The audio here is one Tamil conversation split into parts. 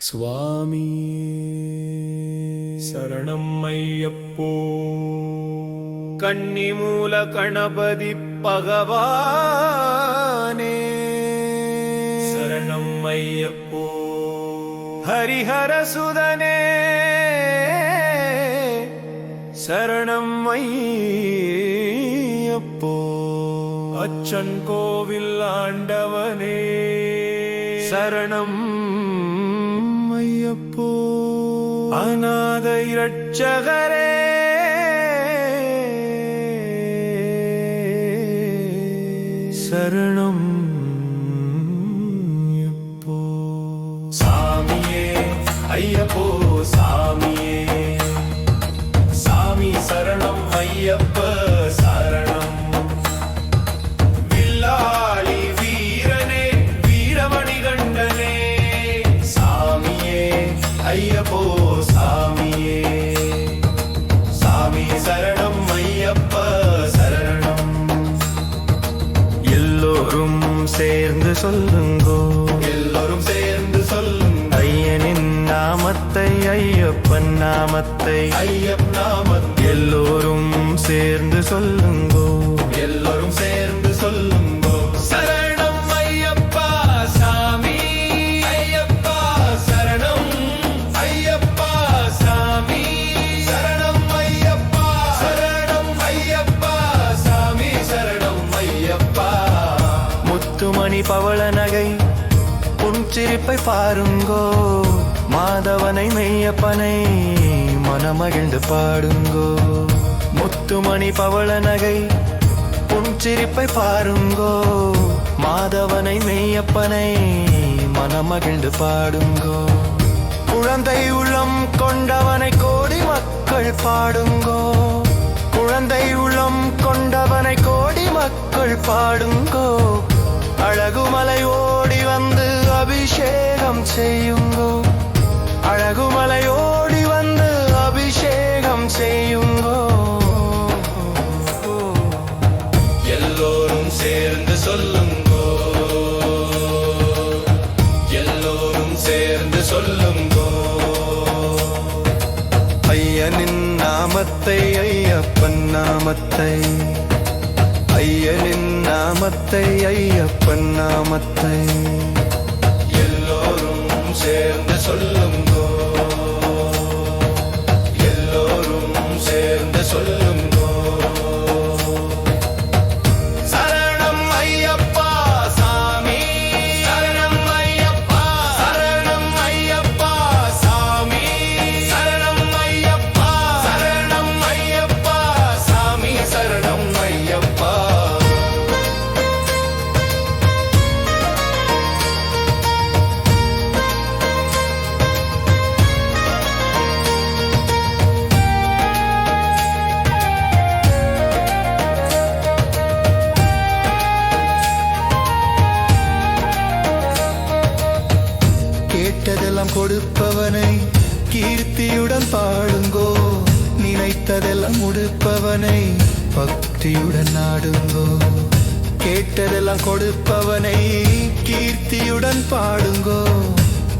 சுவாமி சரணம் ஐயப்போ. கன்னிமூல கணபதி பகவானே சரணம் ஐயப்போ. ஹரிஹர சுதனே சரணம் ஐயப்போ. அச்சன் கோவில் ஆண்டவனே சரணம் ஐயப்போ. அநாத இரட்சகரே சரணம் ஐயப்போ. சாமியே ஐயப்போ சாமியே, சாமி சரணம் ஐயப்ப சரணம். வில்லாளி வீரனே வீரமணிகண்டனே சாமியே ஐயப்போ சாமியே, சாமி சரணம் ஐயப்ப சரணம். எல்லோரும் சேர்ந்து சொல்லுங்கோ, எல்லோரும் சேர்ந்து சொல்லுங்க ஐயனின் நாமத்தை ஐயப்பன் நாமத்தை ஐயப்ப நாமத்தை. எல்லோரும் சேர்ந்து சொல்லுங்கோ, எல்லோரும் சேர்ந்து சொல்லுங்கோ. சரணம் ஐயப்பா சாமி ஐயப்பா சரணம் ஐயப்பா சாமி சரணம் ஐயப்பா சரணம் ஐயப்பா சாமி சரணம் ஐயப்பா. முத்துமணி பவள நகை புன்சிரிப்பை பாருங்கோ, மாதவனை மெய்யப்பனை மனமகிழ்ந்து பாடுங்கோ. முத்துமணி பவள நகை புன்சிரிப்பை பாருங்கோ, மாதவனை மெய்யப்பனை மனமகிழ்ந்து பாடுங்கோ. குழந்தை உள்ளம் கொண்டவனை கோடி மக்கள் பாடுங்கோ, குழந்தை உள்ளம் கொண்டவனை கோடி மக்கள் பாடுங்கோ. அழகுமலை ஓடி வந்து அபிஷேகம் செய்யுங்கோ, அழகுமலை ஓடி வந்து அபிஷேகம் செய்யுங்கோ. எல்லோரும் சேர்ந்து சொல்லுங்கோ, எல்லோரும் சேர்ந்து சொல்லுங்கோ. ஐயனின் நாமத்தை ஐயப்பன் நாமத்தை, ஐயனின் நாமத்தை ஐயப்பன் நாமத்தை. எல்லோரும் சேர்ந்து சொல்லுங்கோ, எல்லோரும் சேர்ந்து சொல்லுங்கோ. சரணம் ஐயப்பா சாமி சரணம் ஐயப்பா சரணம் ஐயப்பா சாமி சரணம் ஐயப்பா சரணம் ஐயப்பா சாமி சரணம் ஐயப்பா. கேட்டதெல்லாம் கொடுப்பவனை கீர்த்தியுடன் பாடுங்கோ, நினைத்ததெல்லாம் முடிப்பவனை பக்தியுடன் நாடுங்கோ. கேட்டதெல்லாம் கொடுப்பவனை கீர்த்தியுடன் பாடுங்கோ,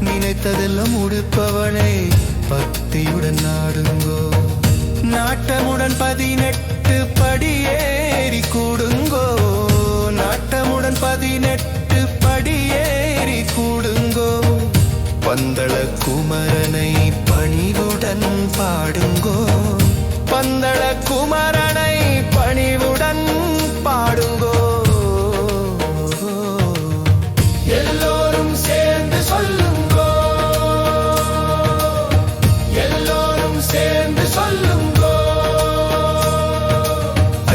நினைத்ததெல்லாம் முடிப்பவனை பக்தியுடன் நாடுங்கோ. நாட்டமுடன் 18 படியேறி கூடுங்கோ, நாட்டமுடன் 18 படியேறி கூடுங்கோ. பந்தள குமரனை பணிவுடன் பாடுங்கோ, பந்தள குமரனை பணிவுடன் பாடுங்கோ. எல்லோரும் சேர்ந்து சொல்லுங்கோ, எல்லோரும் சேர்ந்து சொல்லுங்கோ.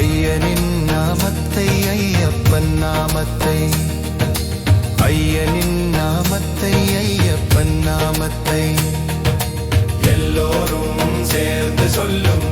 ஐயனின் நாமத்தை ஐயப்பன் நாமத்தை, ஐயனின் நாமத்தை ஐயப்பன் நாமத்தை. எல்லோரும் சேர்ந்து சொல்லும்